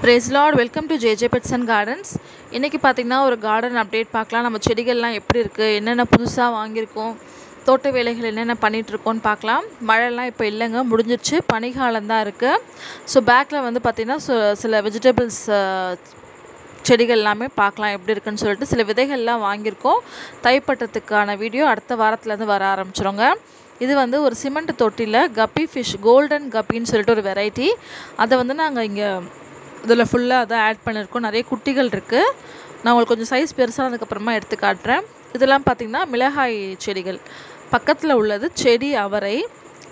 Praise Lord, welcome to JJ Pets and Gardens. இன்னைக்கு பார்த்தீங்கன்னா ஒரு கார்டன் அப்டேட் பார்க்கலாம். நம்ம செடிகள்லாம் எப்படி இருக்குது, என்னென்ன புதுசாக வாங்கியிருக்கோம், தோட்ட வேலைகள் என்னென்ன பண்ணிகிட்ருக்கோன்னு பார்க்கலாம். மழைலாம் இப்போ இல்லைங்க, முடிஞ்சிருச்சு, பனிகாலம் தான் இருக்குது. ஸோ பேக்கில் வந்து பார்த்திங்கன்னா சில வெஜிடபிள்ஸ் செடிகள் எல்லாமே பார்க்கலாம் எப்படி இருக்குன்னு சொல்லிட்டு சில விதைகள்லாம் வாங்கியிருக்கோம். தைப்பட்டத்துக்கான வீடியோ அடுத்த வாரத்துலேருந்து வர ஆரம்பிச்சிருங்க. இது வந்து ஒரு சிமெண்ட் தொட்டியில் கப்பி ஃபிஷ், கோல்டன் கப்பின்னு சொல்லிட்டு ஒரு வெரைட்டி. அதை வந்து நாங்கள் இங்கே இதில் ஃபுல்லாக அதை ஆட் பண்ணியிருக்கோம். நிறைய குட்டிகள் இருக்குது. நான் உங்களுக்கு கொஞ்சம் சைஸ் பெருசானதுக்கப்புறமா எடுத்து காட்டுறேன். இதெல்லாம் பார்த்திங்கன்னா மிளகாய் செடிகள். பக்கத்தில் உள்ளது செடி அவரை.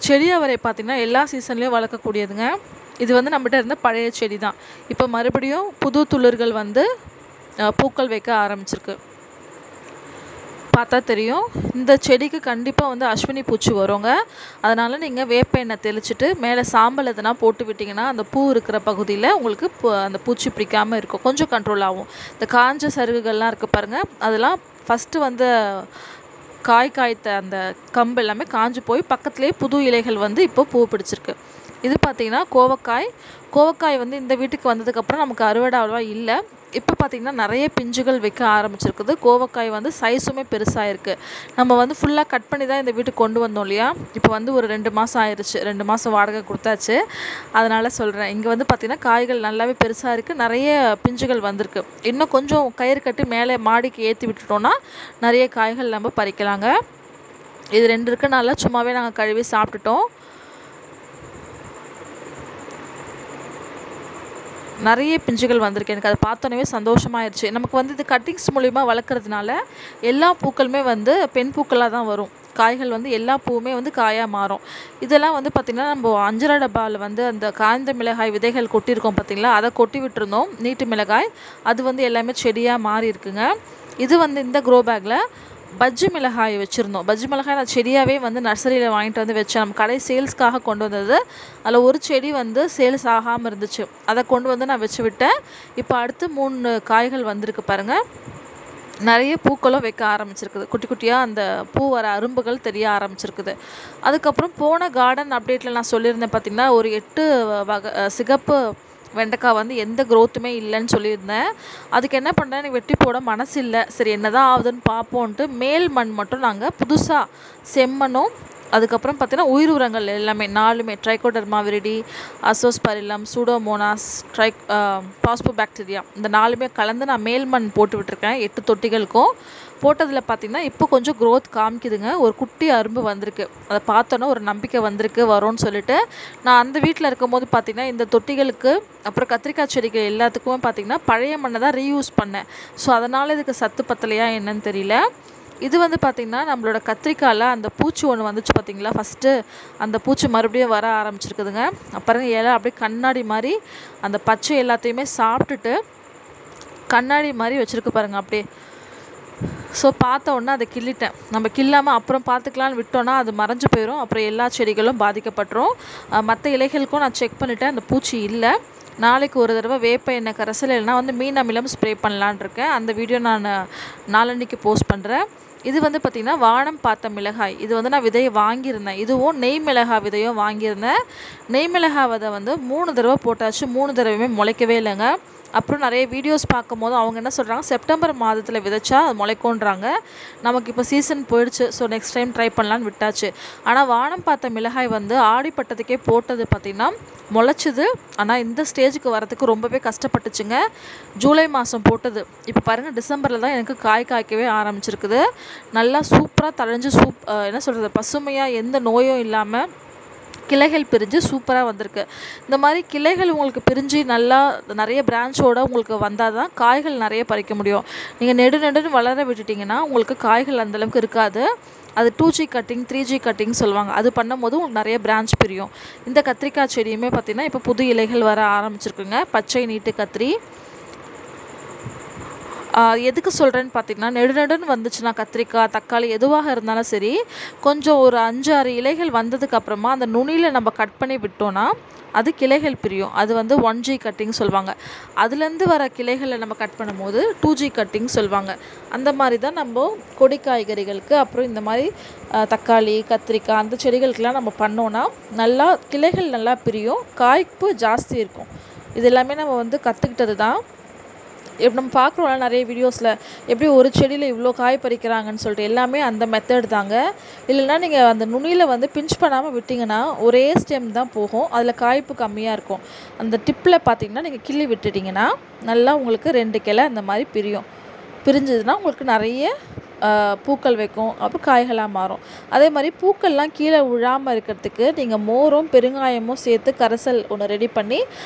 செடி அவரை பார்த்திங்கன்னா எல்லா சீசன்லேயும் வளர்க்கக்கூடியதுங்க. இது வந்து நம்மகிட்ட இருந்த பழைய செடி தான். இப்போ மறுபடியும் புது துளிர்கள் வந்து பூக்கள் வைக்க ஆரம்பிச்சிருக்கு. பார்த்தா தெரியும். இந்த செடிக்கு கண்டிப்பாக வந்து அஸ்வினி பூச்சி வருங்க. அதனால் நீங்கள் வேப்ப எண்ணெய் தெளிச்சிட்டு மேலே சாம்பல் எதனா போட்டு விட்டிங்கன்னா அந்த பூ இருக்கிற பகுதியில் உங்களுக்கு அந்த பூச்சி பிடிக்காமல் இருக்கும், கொஞ்சம் கண்ட்ரோல் ஆகும். இந்த காஞ்ச சருகுகள்லாம் இருக்குது பாருங்கள், அதெல்லாம் ஃபஸ்ட்டு வந்து காய்த்த அந்த கம்பு எல்லாமே காஞ்சு போய் பக்கத்துலேயே புது இலைகள் வந்து இப்போ பூ பிடிச்சிருக்கு. இது பார்த்திங்கன்னா கோவக்காய் வந்து இந்த வீட்டுக்கு வந்ததுக்கப்புறம் நமக்கு அறுவடை அவ்வளோவா இல்லை. இப்போ பார்த்திங்கன்னா நிறைய பிஞ்சுகள் வைக்க ஆரம்பிச்சிருக்குது. கோவக்காய் வந்து சைஸுமே பெருசாக இருக்குது. நம்ம வந்து ஃபுல்லாக கட் பண்ணி தான் இந்த வீட்டுக்கு கொண்டு வந்தோம் இல்லையா. இப்போ வந்து ஒரு 2 மாதம் ஆயிடுச்சு, 2 மாதம் வாடகை கொடுத்தாச்சு. அதனால் சொல்கிறேன், இங்கே வந்து பார்த்திங்கன்னா காய்கள் நல்லாவே பெருசாக இருக்குது, நிறைய பிஞ்சுகள் வந்திருக்கு. இன்னும் கொஞ்சம் கயிறு கட்டி மேலே மாடிக்கு ஏற்றி விட்டுட்டோன்னா நிறைய காய்கள் நம்ம பறிக்கலாங்க. இது 2 இருக்குனால சும்மாவே நாங்கள் கழுவி சாப்பிட்டுட்டோம். நிறைய பிஞ்சுகள் வந்திருக்கு. எனக்கு அதை பார்த்தோன்னே சந்தோஷமாயிருச்சு. நமக்கு வந்து இது கட்டிங்ஸ் மூலிமா வளர்க்குறதுனால எல்லா பூக்களுமே வந்து பெண் பூக்களாக தான் வரும். காய்கள் வந்து எல்லா பூவுமே வந்து காயாக மாறும். இதெல்லாம் வந்து பார்த்திங்கன்னா நம்ம 5 டப்பாவில் வந்து அந்த காய்ந்த மிளகாய் விதைகள் கொட்டியிருக்கோம் பார்த்திங்களா, அதை கொட்டி விட்டுருந்தோம். நீட்டு மிளகாய் அது வந்து எல்லாமே செடியாக மாறி இருக்குங்க. இது வந்து இந்த க்ரோ பேக்கில் பஜ்ஜி மிளகாய் வச்சுருந்தோம். பஜ்ஜி மிளகாய் நான் செடியாகவே வந்து நர்சரியில் வாங்கிட்டு வந்து வச்சேன். நம்ம கடை சேல்ஸ்க்காக கொண்டு வந்தது. அதில் ஒரு செடி வந்து சேல்ஸ் ஆகாமல் இருந்துச்சு, அதை கொண்டு வந்து நான் வச்சு விட்டேன். இப்போ அடுத்து 3 காய்கள் வந்திருக்கு பாருங்கள். நிறைய பூக்களும் வைக்க ஆரம்பிச்சிருக்குது. குட்டி குட்டியாக அந்த பூ வர அரும்புகள் தெரிய ஆரம்பிச்சிருக்குது. அதுக்கப்புறம் போன கார்டன் அப்டேட்டில் நான் சொல்லியிருந்தேன் பார்த்திங்கன்னா, ஒரு 8 வகை சிகப்பு வெண்டைக்காய் வந்து எந்த க்ரோத்துமே இல்லைன்னு சொல்லியிருந்தேன். அதுக்கு என்ன பண்ணேன், எனக்கு வெட்டி போட மனசு இல்லை. சரி என்ன தான் ஆகுதுன்னு பார்ப்போன்ட்டு மேல் மண் மட்டும் நாங்கள் புதுசாக செம்மண்ணும் அதுக்கப்புறம் பார்த்திங்கன்னா உயிர் உரங்கள் எல்லாமே 4மே ட்ரைகோடர்மா விரிடி, அசோஸ்பரிலம், சூடோமோனாஸ், பாஸ்போபாக்டீரியா இந்த 4மே கலந்து நான் மேல் மண் போட்டு விட்டுருக்கேன் 8 தொட்டிகளுக்கும். போட்டதில் பார்த்திங்கன்னா இப்போ கொஞ்சம் க்ரோத் காமிக்குதுங்க. ஒரு குட்டி அரும்பு வந்திருக்கு. அதை பார்த்தோன்னா ஒரு நம்பிக்கை வந்திருக்கு வரும்னு சொல்லிட்டு நான் அந்த வீட்டில் இருக்கும்போது பார்த்திங்கன்னா இந்த தொட்டிகளுக்கு அப்புறம் கத்திரிக்காய் செடிகள் எல்லாத்துக்குமே பார்த்திங்கன்னா பழைய மண்ணை தான் ரீயூஸ் பண்ணேன். ஸோ அதனால் இதுக்கு சத்து பத்தலையா என்னன்னு தெரியல. இது வந்து பார்த்திங்கன்னா நம்மளோட கத்திரிக்காயில் அந்த பூச்சி ஒன்று வந்துச்சு பார்த்திங்களா, ஃபஸ்ட்டு அந்த பூச்சி மறுபடியும் வர ஆரம்பிச்சிருக்குதுங்க. அப்புறம் இலை அப்படியே கண்ணாடி மாதிரி அந்த பச்சை எல்லாத்தையுமே சாப்பிட்டுட்டு கண்ணாடி மாதிரி வச்சுருக்கு பாருங்கள் அப்படியே. ஸோ பார்த்த உடனே அதை கிள்ளிட்டேன். நம்ம கில்லாமல் அப்புறம் பார்த்துக்கலான்னு விட்டோன்னா அது மறைஞ்சு போயிடும். அப்புறம் எல்லா செடிகளும் பாதிக்கப்பட்டுரும். மற்ற இலைகளுக்கும் நான் செக் பண்ணிவிட்டேன், அந்த பூச்சி இல்லை. நாளைக்கு ஒரு தடவை வேப்ப எண்ணெய் கரைசல் இல்லைனா வந்து மீன் அமிலம் ஸ்ப்ரே பண்ணலான் இருக்கேன். அந்த வீடியோ நான் நாளன்னைக்கு போஸ்ட் பண்ணுறேன். இது வந்து பார்த்திங்கன்னா வானம் பார்த்த மிளகாய். இது வந்து நான் விதையை வாங்கியிருந்தேன். இதுவும் நெய் மிளகாய் விதையும் வாங்கியிருந்தேன். நெய் மிளகாய் விதை வந்து 3 தடவை போட்டாச்சு, 3 தடவையுமே முளைக்கவே இல்லைங்க. அப்புறம் நிறைய வீடியோஸ் பார்க்கும்போது அவங்க என்ன சொல்கிறாங்க, செப்டம்பர் மாதத்தில் விதைச்சா அது முளைக்கோன்றாங்க. நமக்கு இப்போ சீசன் போயிடுச்சு, ஸோ நெக்ஸ்ட் டைம் ட்ரை பண்ணலான்னு விட்டாச்சு. ஆனால் வானம் பார்த்த மிளகாய் வந்து ஆடிப்பட்டத்துக்கே போட்டது பார்த்திங்கன்னா முளைச்சிது. ஆனால் இந்த ஸ்டேஜுக்கு வரத்துக்கு ரொம்பவே கஷ்டப்பட்டுச்சுங்க. ஜூலை மாதம் போட்டது இப்போ பாருங்கள் டிசம்பரில் தான் எனக்கு காய்க்கவே ஆரம்பிச்சிருக்குது. நல்லா சூப்பராக தழைஞ்சு என்ன சொல்கிறது, பசுமையாக எந்த நோயும் இல்லாமல் கிளைகள் பிரிஞ்சு சூப்பராக வந்திருக்கு. இந்த மாதிரி கிளைகள் உங்களுக்கு பிரிஞ்சு நல்லா நிறைய பிரான்ச்சோடு உங்களுக்கு வந்தால் தான் காய்கள் நிறைய பறிக்க முடியும். நீங்கள் நெடுன்னு வளர விட்டுட்டிங்கன்னா உங்களுக்கு காய்கள் அந்தளவுக்கு இருக்காது. அது 2G கட்டிங் 3G கட்டிங் சொல்லுவாங்க. அது பண்ணும்போது உங்களுக்கு நிறைய பிரான்ச் பிரியும். இந்த கத்திரிக்காய் செடியுமே பார்த்திங்கன்னா இப்போ புது இலைகள் வர ஆரம்பிச்சிருக்குங்க. பச்சை நீட்டு கத்திரி. எதுக்கு சொல்கிறேன்னு பார்த்திங்கன்னா, நெடுன்னு வந்துச்சுன்னா கத்திரிக்காய் தக்காளி எதுவாக இருந்தாலும் சரி, கொஞ்சம் ஒரு 5-6 இலைகள் வந்ததுக்கப்புறமா அந்த நுனியில் நம்ம கட் பண்ணி விட்டோன்னா அது கிளைகள் பிரியும். அது வந்து 1G கட்டிங் சொல்லுவாங்க. அதுலேருந்து வர கிளைகளை நம்ம கட் பண்ணும்போது 2G கட்டிங் சொல்லுவாங்க. அந்த மாதிரி தான் நம்ம கொடி காய்கறிகளுக்கு அப்புறம் இந்த மாதிரி தக்காளி கத்திரிக்காய் அந்த செடிகளுக்கெலாம் நம்ம பண்ணோன்னா நல்லா கிளைகள் நல்லா பிரியும், காய்ப்பு ஜாஸ்தி இருக்கும். இது எல்லாமே நம்ம வந்து கற்றுக்கிட்டது தான். இப்போ நம்ம பார்க்குறோம்ல நிறைய வீடியோஸில் எப்படி ஒரு செடியில் இவ்வளோ காய் பறிக்கிறாங்கன்னு சொல்லிட்டு, எல்லாமே அந்த மெத்தட் தாங்க. இல்லைன்னா நீங்கள் அந்த நுனியில் வந்து பிஞ்ச் பண்ணாமல் விட்டிங்கன்னா ஒரே ஸ்டெம் தான் போகும், அதில் காய்ப்பு கம்மியாக இருக்கும். அந்த டிப்பில் பார்த்தீங்கன்னா நீங்கள் கிள்ளி விட்டுட்டிங்கன்னா நல்லா உங்களுக்கு 2 கிளை அந்த மாதிரி பிரிஞ்சதுன்னா உங்களுக்கு நிறைய பூக்கள் வைக்கும், அப்புறம் காய்களாக மாறும். அதே மாதிரி பூக்கள்லாம் கீழே விழாமல் இருக்கிறதுக்கு நீங்கள் மோரும் பெருங்காயமும் சேர்த்து கரைசல் ஒன்று ரெடி பண்ணி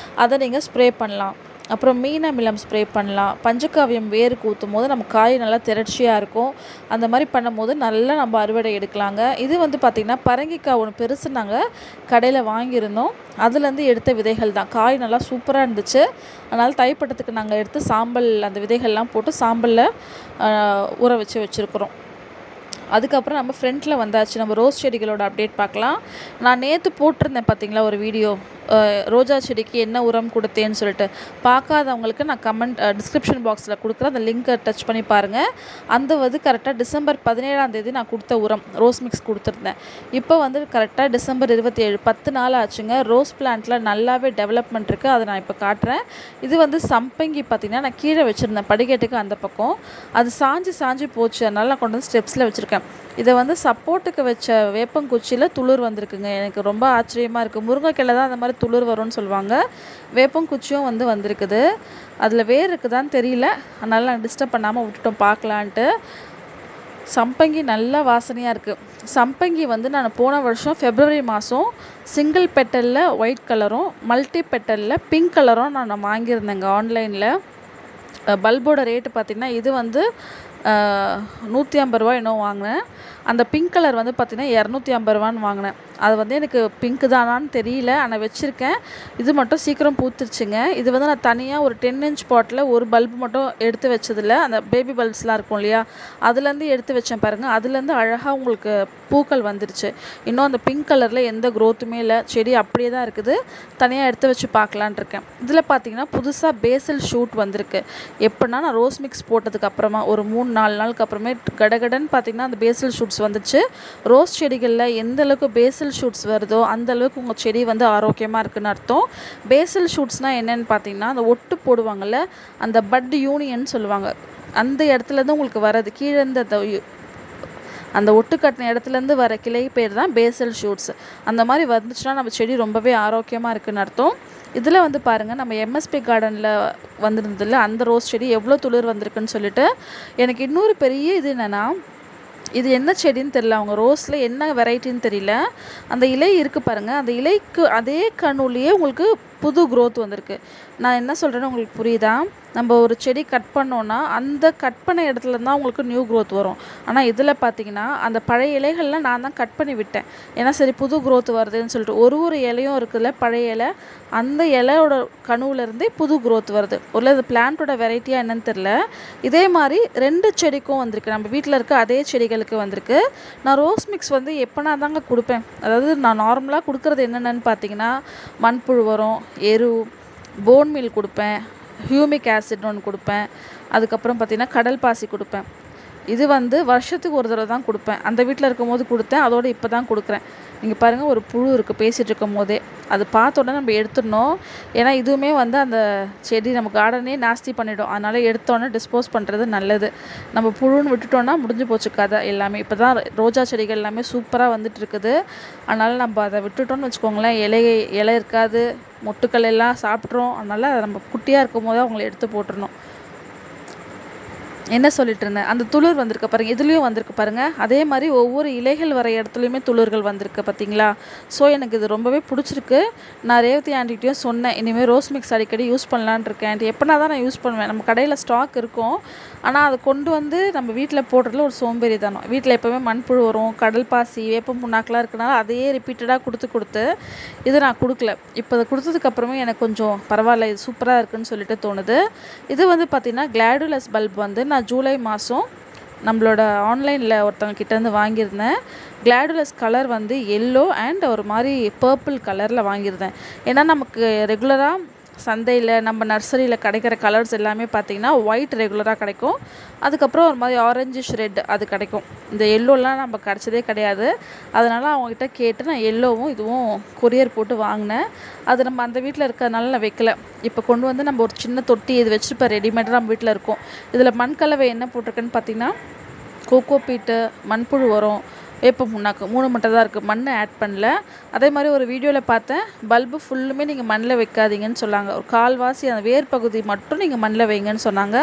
அதை நீங்கள் ஸ்ப்ரே பண்ணலாம். அப்புறம் மீன் அமிலம் ஸ்ப்ரே பண்ணலாம். பஞ்சகாவியம் வேருக்கு ஊற்றும் போது நம்ம காய் நல்லா திரட்சியாக இருக்கும். அந்த மாதிரி பண்ணும்போது நல்லா நம்ம அறுவடை எடுக்கலாங்க. இது வந்து பார்த்திங்கன்னா பரங்கிக்காய் ஒன்று பெருசு நாங்கள் கடையில் வாங்கியிருந்தோம், அதுலேருந்து எடுத்த விதைகள் தான். காய் நல்லா சூப்பராக இருந்துச்சு. அதனால் தைப்பட்டத்துக்கு நாங்கள் எடுத்து சாம்பல் அந்த விதைகள்லாம் போட்டு சாம்பலில் ஊற வச்சுருக்குறோம். அதுக்கப்புறம் நம்ம ஃப்ரண்ட்டில் வந்தாச்சு. நம்ம ரோஸ் செடிகளோட அப்டேட் பார்க்கலாம். நான் நேற்று போட்டிருந்தேன் பார்த்திங்களா ஒரு வீடியோ, ரோஜா செடிக்கு என்ன உரம் கொடுத்தேன்னு சொல்லிட்டு. பார்க்காதவங்களுக்கு நான் டிஸ்கிரிப்ஷன் பாக்ஸில் கொடுக்குறேன், அந்த லிங்க்கை டச் பண்ணி பாருங்கள். அந்த வந்து கரெக்டாக டிசம்பர் 17ஆம் தேதி நான் கொடுத்த உரம் ரோஸ் மிக்ஸ் கொடுத்துருந்தேன். இப்போ வந்து கரெக்டாக டிசம்பர் 27, 10 நாள் ஆச்சுங்க. ரோஸ் பிளான்ட்டில் நல்லாவே டெவலப்மெண்ட் இருக்குது, அதை நான் இப்போ காட்டுறேன். இது வந்து சம்பங்கி பார்த்திங்கன்னா நான் கீழே வச்சுருந்தேன் படிக்கட்டுக்கு அந்த பக்கம், அது சாஞ்சு போச்சு. அதனால் நான் கொண்டு வந்து ஸ்டெப்ஸில் வச்சுருக்கேன். இதை வந்து சப்போர்ட்டுக்கு வச்ச வேப்பங்குச்சியில் துளிர் வந்திருக்குங்க. எனக்கு ரொம்ப ஆச்சரியமாக இருக்குது. முருங்கைக்கிழை தான் அந்த மாதிரி துளிர் வரும்னு சொல்லுவாங்க, வேப்பங்குச்சியும் வந்திருக்குது. அதில் வேர் இருக்குதான்னு தெரியல, அதனால் நான் டிஸ்டர்ப் பண்ணாமல் விட்டுட்டோம் பார்க்கலான்ட்டு. சம்பங்கி நல்லா வாசனையாக இருக்குது. சம்பங்கி வந்து நான் போன வருஷம் February மாதம் சிங்கிள் பெட்டலில் ஒயிட் கலரும் மல்டி பெட்டலில் பிங்க் கலரும் நான் வாங்கியிருந்தேங்க ஆன்லைனில். பல்போட ரேட்டு பார்த்திங்கன்னா இது வந்து 150 ரூபா என்னோ வாங்கினேன். அந்த பிங்க் கலர் வந்து பார்த்திங்கன்னா 250 ரூபான்னு வாங்கினேன். அது வந்து எனக்கு பிங்க்கு தானான்னு தெரியல, ஆனால் வச்சுருக்கேன். இது மட்டும் சீக்கிரம் பூத்துருச்சுங்க. இது வந்து நான் தனியாக ஒரு 10 inch பாட்டில் ஒரு பல்பு மட்டும் எடுத்து வச்சதில்ல, அந்த பேபி பல்ப்ஸ்லாம் இருக்கும் இல்லையா, அதுலேருந்து எடுத்து வச்சேன் பாருங்கள். அதுலேருந்து அழகாக உங்களுக்கு பூக்கள் வந்துருச்சு. இன்னும் அந்த பிங்க் கலரில் எந்த க்ரோத்துமே இல்லை, செடி அப்படியே தான் இருக்குது. தனியாக எடுத்து வச்சு பார்க்கலான் இருக்கேன். இதில் பார்த்திங்கன்னா புதுசாக பேசல் ஷூட் வந்திருக்கு. எப்படின்னா நான் ரோஸ் மிக்ஸ் போட்டதுக்கு அப்புறமா ஒரு 3-4 நாளுக்கு அப்புறமே கடகடன்னு பார்த்திங்கன்னா அந்த பேசல் ஷூட்ஸ் வந்துச்சு. ரோஸ் செடிகளில் எந்த அளவுக்கு பேசல் ஷூட்ஸ் வருதோ அந்த அளவுக்கு உங்கள் செடி வந்து ஆரோக்கியமாக இருக்குன்னு அர்த்தம். பேசல் ஷூட்ஸ்னால் என்னென்னு பார்த்தீங்கன்னா அந்த ஒட்டு போடுவாங்கள்ல, அந்த பட் யூனியன் சொல்லுவாங்க, அந்த இடத்துலேருந்து உங்களுக்கு வர்றது கீழேருந்து அந்த ஒட்டு கட்டின இடத்துலேருந்து வர கிளை பேர் தான் பேசல் ஷூட்ஸ். அந்த மாதிரி வந்துச்சுன்னா நம்ம செடி ரொம்பவே ஆரோக்கியமாக இருக்குன்னு அர்த்தம். இதில் வந்து பாருங்கள், நம்ம எம்எஸ்பி கார்டனில் வந்திருந்ததில்ல அந்த ரோஸ் செடி எவ்வளோ துளிர் வந்திருக்குன்னு சொல்லிட்டு. எனக்கு இன்னொரு பெரிய இது என்னென்னா, இது என்ன செடின்னு தெரியல, அவங்க ரோஸில் என்ன வெரைட்டின்னு தெரியல. அந்த இலை இருக்குது பாருங்கள், அந்த இலைக்கு அதே கணுலேயே உங்களுக்கு புது க்ரோத் வந்திருக்கு. நான் என்ன சொல்கிறேன்னு உங்களுக்கு புரியுதா? நம்ம ஒரு செடி கட் பண்ணோன்னா அந்த கட் பண்ண இடத்துல தான் உங்களுக்கு நியூ க்ரோத் வரும். ஆனால் இதில் பார்த்தீங்கன்னா அந்த பழைய இலைகள்லாம் நான் தான் கட் பண்ணி விட்டேன். ஏன்னா சரி புது க்ரோத் வருதுன்னு சொல்லிட்டு ஒரு இலையும் இருக்குதுல்ல பழைய இலை, அந்த இலையோட கணுவிலேருந்தே புது க்ரோத் வருது. ஒரு இது பிளான்ட்டோட வெரைட்டியாக என்னன்னு தெரில. இதே மாதிரி 2 செடிக்கும் வந்திருக்கு, நம்ம வீட்டில் இருக்க அதே செடிகளுக்கு வந்திருக்கு. நான் ரோஸ் மிக்ஸ் வந்து எப்போனா தாங்க கொடுப்பேன். அதாவது நான் நார்மலாக கொடுக்குறது என்னென்னு பார்த்தீங்கன்னா மண்புழு உரம், எரு, போன் மீல் கொடுப்பேன், ஹியூமிக் ஆசிட் ஒன்று கொடுப்பேன், அதுக்கப்புறம் பார்த்திங்கன்னா கடல் பாசி கொடுப்பேன். இது வந்து வருஷத்துக்கு ஒரு தடவை தான் கொடுப்பேன். அந்த வீட்டில் இருக்கும் போது கொடுத்தேன், அதோடு இப்போ தான் கொடுக்குறேன். நீங்கள் பாருங்கள் ஒரு புழு இருக்குது பேசிகிட்டு இருக்கும் போதே, அது பார்த்த உடனே நம்ம எடுத்துடணும். ஏன்னா இதுவுமே வந்து அந்த செடி நம்ம கார்டனே நாஸ்தி பண்ணிவிடும். அதனால் எடுத்தோடனே டிஸ்போஸ் பண்ணுறது நல்லது. நம்ம புழுன்னு விட்டுட்டோன்னா முடிஞ்சு போச்சு கதை எல்லாமே. இப்போ தான் ரோஜா செடிகள் எல்லாமே சூப்பராக வந்துட்டு இருக்குது. அதனால் நம்ம அதை விட்டுட்டோன்னு வச்சுக்கோங்களேன், இலை இருக்காது, மொட்டுக்கள் எல்லாம் சாப்பிட்றோம். அதனால் நம்ம குட்டியாக இருக்கும் போதே அவங்கள எடுத்து போட்டுடணும். என்ன சொல்லிட்டு இருந்தேன், அந்த துளிர் வந்திருக்கு பாருங்கள், இதுலேயும் வந்திருக்கு பாருங்கள். அதே மாதிரி ஒவ்வொரு இலைகள் வர இடத்துலையுமே துளிர்கள் வந்திருக்கு பார்த்தீங்களா. ஸோ எனக்கு இது ரொம்பவே பிடிச்சிருக்கு. நான் ரேவதி ஆண்டிகிட்டையும் சொன்னேன், இனிமேல் ரோஸ் மிக்ஸ் அடிக்கடி யூஸ் பண்ணலான் இருக்கேன் ஆண்டி. எப்போனா தான் நான் யூஸ் பண்ணுவேன், நம்ம கடையில் ஸ்டாக் இருக்கும், ஆனால் அதை கொண்டு வந்து நம்ம வீட்டில் போடுறதுல ஒரு சோம்பேறி தானோ. வீட்டில் எப்போவுமே மண்புழு வரும், கடல் பாசி, வேப்பம் புண்ணாக்கெலாம் இருக்கனால அதையே ரிப்பீட்டடாக கொடுத்து இது நான் கொடுக்கல. இப்போ அதை கொடுத்ததுக்கப்புறமே எனக்கு கொஞ்சம் பரவாயில்ல, இது சூப்பராக இருக்குதுன்னு சொல்லிட்டு தோணுது. இது வந்து பார்த்திங்கன்னா கிளாடுலஸ் பல்ப் வந்து நான் ஜூலை மாதம் நம்மளோட ஆன்லைனில் ஒருத்தவங்க கிட்டேருந்து வாங்கியிருந்தேன். கிளாடுலஸ் கலர் வந்து எல்லோ அண்ட் ஒரு மாதிரி பர்பிள் கலரில் வாங்கியிருந்தேன். ஏன்னா நமக்கு ரெகுலராக சந்தையில் நம்ம நர்சரியில் கிடைக்கிற கலர்ஸ் எல்லாமே பார்த்திங்கன்னா ஒயிட் ரெகுலராக கிடைக்கும். அதுக்கப்புறம் ஒரு மாதிரி ஆரஞ்சிஷ் ரெட் அது கிடைக்கும். இந்த எல்லோலாம் நம்ம கிடச்சதே கிடையாது. அதனால் அவங்ககிட்ட கேட்டு நான் எல்லோவும் இதுவும் கொரியர் போட்டு வாங்கினேன். அது நம்ம அந்த வீட்டில் இருக்கிறதுனால நான் வைக்கல. இப்போ கொண்டு வந்து நம்ம ஒரு சின்ன தொட்டி இது வச்சு இப்போ ரெடிமேடாக நம்ம வீட்டில் இருக்கும். இதில் மண்கலவை என்ன போட்டிருக்கேன்னு பார்த்திங்கன்னா கோகோ பீட்டு, மண்புழு உரம், வேப்ப புண்ணாக்கு 3 மட்டும் தான் இருக்குது. மண்ணை ஆட் பண்ணல. அதே மாதிரி ஒரு வீடியோவில் பார்த்தேன், பல்பு ஃபுல்லுமே நீங்கள் மண்ணில் வைக்காதீங்கன்னு சொன்னாங்க. ஒரு கால்வாசி அந்த வேர் பகுதி மட்டும் நீங்கள் மண்ணில் வைங்கன்னு சொன்னாங்க.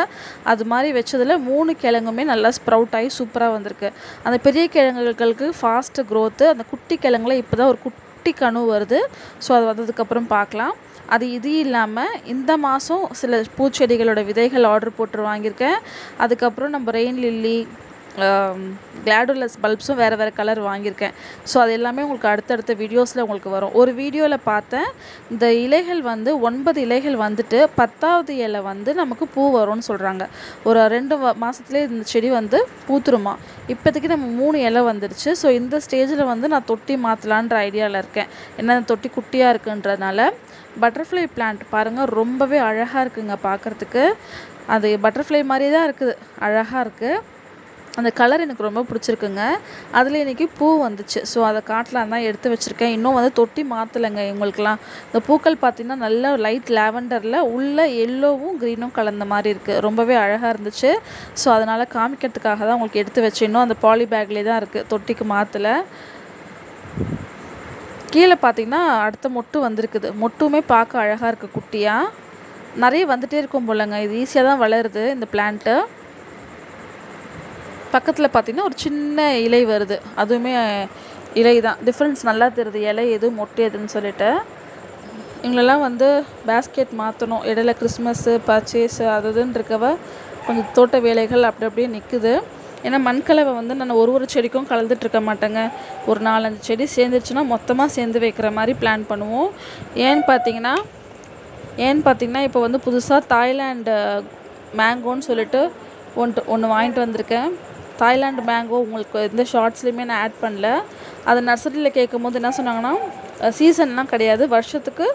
அது மாதிரி வச்சதில் 3 கிழங்குமே நல்லா ஸ்ப்ரவுட் ஆகி சூப்பராக வந்திருக்கு. அந்த பெரிய கிழங்குகளுக்கு ஃபாஸ்ட்டு க்ரோத்து. அந்த குட்டி கிழங்குல இப்போ தான் ஒரு குட்டி கணு வருது. ஸோ அது வந்ததுக்கப்புறம் பார்க்கலாம். இது இல்லாமல் இந்த மாதம் சில பூச்செடிகளோட விதைகள் ஆர்டர் போட்டு வாங்கியிருக்கேன். அதுக்கப்புறம் நம்ம ரெயின் லில்லி, கிளாடுலஸ் பல்ப்ஸும் வேறு கலர் வாங்கியிருக்கேன். ஸோ அது எல்லாமே உங்களுக்கு அடுத்தடுத்த வீடியோஸில் உங்களுக்கு வரும். ஒரு வீடியோவில் பார்த்தேன், இந்த இலைகள் வந்து 9 இலைகள் வந்துட்டு 10வது இலை வந்து நமக்கு பூ வரும்னு சொல்கிறாங்க. ஒரு 2 மாதத்துலேயே இந்த செடி வந்து பூத்துருமா. இப்போதைக்கு நம்ம 3 இலை வந்துடுச்சு. ஸோ இந்த ஸ்டேஜில் வந்து நான் தொட்டி மாற்றலான்ற ஐடியாவில் இருக்கேன். ஏன்னா தொட்டி குட்டியாக இருக்குன்றதுனால. பட்டர்ஃப்ளை பிளான்ட் பாருங்கள், ரொம்பவே அழகாக இருக்குங்க பார்க்குறதுக்கு. அது பட்டர்ஃப்ளை மாதிரி தான் இருக்குது, அழகாக இருக்குது. அந்த கலர் எனக்கு ரொம்ப பிடிச்சிருக்குங்க. அதில் இன்றைக்கி பூ வந்துச்சு. ஸோ அதை காட்டலாம் தான் எடுத்து வச்சுருக்கேன். இன்னும் வந்து தொட்டி மாற்றலைங்க இவங்களுக்கெலாம். இந்த பூக்கள் பார்த்திங்கன்னா நல்லா லைட் லாவெண்டரில் உள்ள எல்லோவும் க்ரீனும் கலந்த மாதிரி இருக்குது. ரொம்பவே அழகாக இருந்துச்சு. ஸோ அதனால் காமிக்கிறதுக்காக தான் உங்களுக்கு எடுத்து வச்சு. இன்னும் அந்த பாலி பேக்லேயே தான் இருக்குது, தொட்டிக்கு மாற்றலை. கீழே பார்த்திங்கன்னா அடுத்த மொட்டு வந்திருக்குது. மொட்டுமே பார்க்க அழகாக இருக்குது, குட்டியாக நிறைய வந்துகிட்டே இருக்கும் போலங்க. இது ஈஸியாக தான் வளருது இந்த பிளான்ட்டு. பக்கத்தில் பார்த்திங்கன்னா ஒரு சின்ன இலை வருது. அதுவுமே இலை தான். டிஃப்ரென்ஸ் நல்லா தெரியுது, இலை எது மொட்டு எதுன்னு சொல்லிட்டு. இவங்களெல்லாம் வந்து பேஸ்கெட் மாற்றணும். இடையில கிறிஸ்மஸ்ஸு பர்ச்சேஸு அது இதுன்னு இருக்கவ கொஞ்சம் தோட்ட வேலைகள் அப்படி அப்படியே நிற்குது. ஏன்னா மண்கலவை வந்து நான் ஒரு செடிக்கும் கலந்துட்டுருக்க மாட்டேங்க. ஒரு 4-5 செடி சேர்ந்துருச்சுன்னா மொத்தமாக சேர்ந்து வைக்கிற மாதிரி பிளான் பண்ணுவோம். ஏன்னு பார்த்தீங்கன்னா இப்போ வந்து புதுசாக தாய்லாண்டு மேங்கோன்னு சொல்லிட்டு ஒன்று வாங்கிட்டு வந்திருக்கேன். தாய்லாண்டு மேங்கோ உங்களுக்கு எந்த ஷார்ட்ஸ்லையுமே நான் ஆட் பண்ணல. அது நர்சரியில் கேட்கும்போது என்ன சொன்னாங்கன்னா, சீசன்லாம் கிடையாது, வருஷத்துக்கு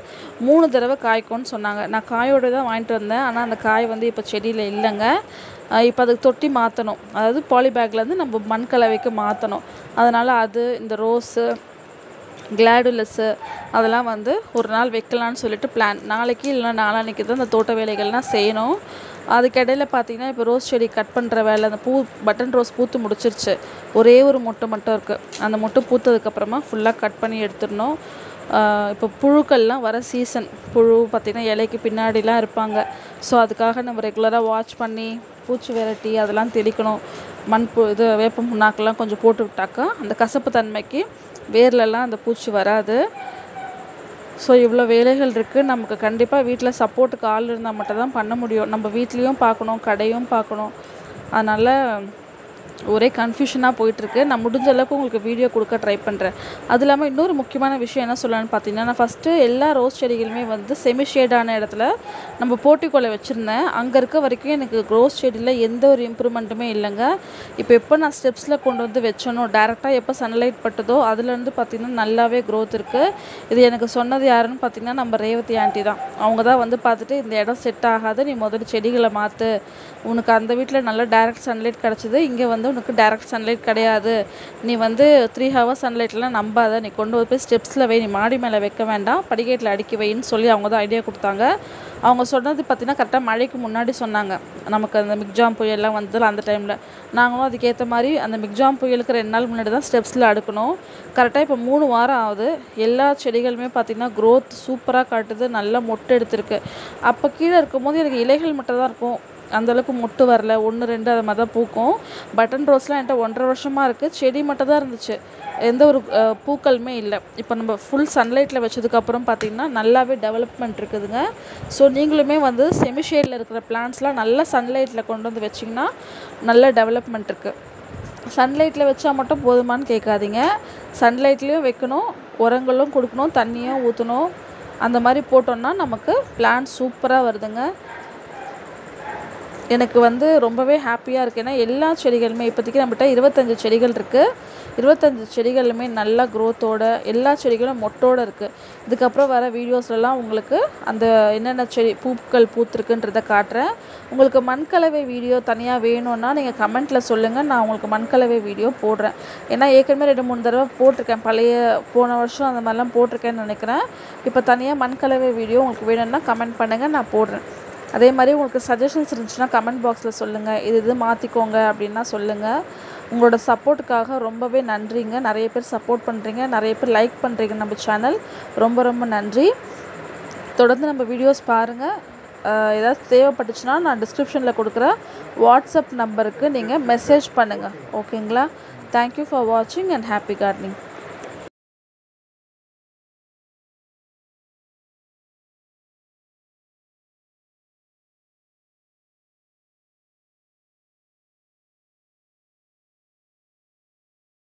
3 தடவை காய்க்கும்னு சொன்னாங்க. நான் காயோடு தான் வாங்கிட்டு வந்தேன். ஆனால் அந்த காய் வந்து இப்போ செடியில் இல்லைங்க. இப்போ அதுக்கு தொட்டி மாற்றணும். அதாவது பாலி பேக்லேருந்து நம்ம மண் கலவைக்கு மாற்றணும். அதனால் அது இந்த ரோஸு, கிளாடுலஸ்ஸு அதெல்லாம் வந்து ஒரு நாள் வைக்கலான்னு சொல்லிட்டு பிளான். நாளைக்கு இல்லைனா நாளான்னைக்கு தான் இந்த தோட்ட வேலைகள்லாம் செய்யணும். அதுக்கிடையில் பார்த்திங்கன்னா இப்போ ரோஸ் செடி கட் பண்ணுற வேலை, அந்த பட்டன் ரோஸ் பூத்து முடிச்சிருச்சு. ஒரே ஒரு மொட்டு மட்டும் இருக்குது. அந்த மொட்டு பூத்ததுக்கப்புறமா ஃபுல்லாக கட் பண்ணி எடுத்துடணும். இப்போ புழுக்கள்லாம் வர சீசன். புழு பார்த்திங்கன்னா இலைக்கு பின்னாடிலாம் இருப்பாங்க. ஸோ அதுக்காக நம்ம ரெகுலராக வாட்ச் பண்ணி பூச்சி விரட்டி அதெல்லாம் தெளிக்கணும். இது வேப்பம் புண்ணாக்கெல்லாம் கொஞ்சம் போட்டு விட்டாக்கா அந்த கசப்பு தன்மைக்கு வேர்லெல்லாம் அந்த பூச்சி வராது. ஸோ இவ்வளோ வேலைகள் இருக்குது. நமக்கு கண்டிப்பாக வீட்டில் சப்போர்ட்டுக்கு ஆள் இருந்தால் மட்டும் தான் பண்ண முடியும். நம்ம வீட்லேயும் பார்க்கணும், கடையும் பார்க்கணும். அதனால் ஒரே கன்ஃபியூஷனாக போயிட்டுருக்கு. நான் முடிஞ்ச அளவுக்கு உங்களுக்கு வீடியோ கொடுக்க ட்ரை பண்ணுறேன். அது இல்லாமல் இன்னொரு முக்கியமான விஷயம் என்ன சொல்லலான்னு பார்த்தீங்கன்னா, நான் ஃபஸ்ட்டு எல்லா ரோஸ் செடிகளுமே வந்து செமி ஷேடான இடத்துல நம்ம போர்ட்டிகோல வச்சுருந்தேன். அங்கே இருக்க வரைக்கும் எனக்கு ரோஸ் செடியில் எந்த ஒரு இம்ப்ரூவ்மெண்ட்டுமே இல்லைங்க. இப்போ எப்போ நான் ஸ்டெப்ஸில் கொண்டு வந்து வச்சனோ, டேரெக்டாக எப்போ சன்லைட் பட்டதோ அதுலேருந்து பார்த்திங்கன்னா நல்லாவே க்ரோத் இருக்குது. இது எனக்கு சொன்னது யாருன்னு பார்த்திங்கன்னா நம்ம ரேவதி ஆண்டி தான். அவங்க தான் வந்து பார்த்துட்டு இந்த இடம் செட் ஆகாது, நீ முதல்ல செடிகளை மாற்று, உனக்கு அந்த வீட்டில் நல்லா டேரெக்ட் சன்லைட் கிடச்சிது, இங்கே வந்து உனக்கு டேரெக்ட் சன்லைட் கிடையாது, நீ வந்து 3 ஹவர்ஸ் சன்லைட்லாம் நம்பாத, நீ கொண்டு போய் ஸ்டெப்ஸில் வை, நீ மாடி மேலே வைக்க வேண்டாம், படிக்கட்டில் அடுக்கி வைன்னு சொல்லி அவங்க தான் ஐடியா கொடுத்தாங்க. அவங்க சொன்னது பார்த்திங்கன்னா கரெக்டாக மழைக்கு முன்னாடி சொன்னாங்க. நமக்கு அந்த மிக்ஜாம் புயல்லாம் வந்ததில் அந்த டைமில் நாங்களும் அதுக்கேற்ற மாதிரி அந்த மிக்ஜாம் புயலுக்கு 2 நாள் முன்னாடி தான் ஸ்டெப்ஸில் அடுக்கணும். கரெக்டாக இப்போ 3 வாரம் ஆகுது. எல்லா செடிகளுமே பார்த்திங்கன்னா க்ரோத் சூப்பராக காட்டுது, நல்லா மொட்டு எடுத்திருக்கு. அப்போ கீழே இருக்கும்போது எனக்கு இலைகள் மட்டும் தான் இருக்கும், அந்தளவுக்கு மொட்டு வரல, 1-2 அது மாதிரி தான் பூக்கும். பட்டன் ரோஸ்லாம் என்கிட்ட 1.5 வருஷமாக இருக்குது. செடி மட்டும் தான் இருந்துச்சு, எந்த ஒரு பூக்களுமே இல்லை. இப்போ நம்ம ஃபுல் சன்லைட்டில் வச்சதுக்கப்புறம் பார்த்திங்கன்னா நல்லாவே டெவலப்மெண்ட் இருக்குதுங்க. ஸோ நீங்களுமே வந்து செமி ஷேடில் இருக்கிற பிளான்ட்ஸ்லாம் நல்லா சன்லைட்டில் கொண்டு வந்து வச்சிங்கன்னா நல்ல டெவலப்மெண்ட் இருக்குது. சன்லைட்டில் வச்சா மட்டும் போதுமானு கேட்காதீங்க, சன்லைட்லேயும் வைக்கணும், உரங்களும் கொடுக்கணும், தண்ணியும் ஊற்றணும். அந்த மாதிரி போட்டோன்னா நமக்கு பிளான்ட் சூப்பராக வருதுங்க. எனக்கு வந்து ரொம்பவே ஹாப்பியாக இருக்குது. ஏன்னா எல்லா செடிகளுமே இப்போதைக்கு நம்மகிட்ட 25 செடிகள் இருக்குது. 25 செடிகளுமே நல்லா க்ரோத்தோட எல்லா செடிகளும் மொட்டோடு இருக்குது. இதுக்கப்புறம் வர வீடியோஸ்லலாம் உங்களுக்கு அந்த என்னென்ன செடி பூக்கள் பூத்துருக்குன்றதை காட்டுறேன். உங்களுக்கு மண்கலவை வீடியோ தனியாக வேணும்னா நீங்கள் கமெண்ட்டில் சொல்லுங்கள். நான் உங்களுக்கு மண்கலவை வீடியோ போடுறேன். ஏன்னா ஏற்கனவே 2-3 தடவை போட்டிருக்கேன். போன வருஷம் அந்த மாதிரிலாம் போட்டிருக்கேன்னு நினைக்கிறேன். இப்போ தனியாக மண்கலவை வீடியோ உங்களுக்கு வேணும்னா கமெண்ட் பண்ணுங்கள், நான் போடுறேன். அதே மாதிரி உங்களுக்கு சஜஷன்ஸ் இருந்துச்சுன்னா கமெண்ட் பாக்ஸில் சொல்லுங்கள். இது மாற்றிக்கோங்க அப்படின்னா சொல்லுங்கள். உங்களோட சப்போர்ட்டுக்காக ரொம்பவே நன்றிங்க. நிறைய பேர் சப்போர்ட் பண்ணுறீங்க, நிறைய பேர் லைக் பண்ணுறீங்க நம்ம சேனல். ரொம்ப ரொம்ப நன்றி. தொடர்ந்து நம்ம வீடியோஸ் பாருங்கள். ஏதாவது தேவைப்பட்டுச்சுன்னா நான் டிஸ்கிரிப்ஷனில் கொடுக்குற வாட்ஸ்அப் நம்பருக்கு நீங்கள் மெசேஜ் பண்ணுங்கள். ஓகேங்களா? தேங்க்யூ ஃபார் வாட்சிங் அண்ட் ஹாப்பி கார்டனிங்.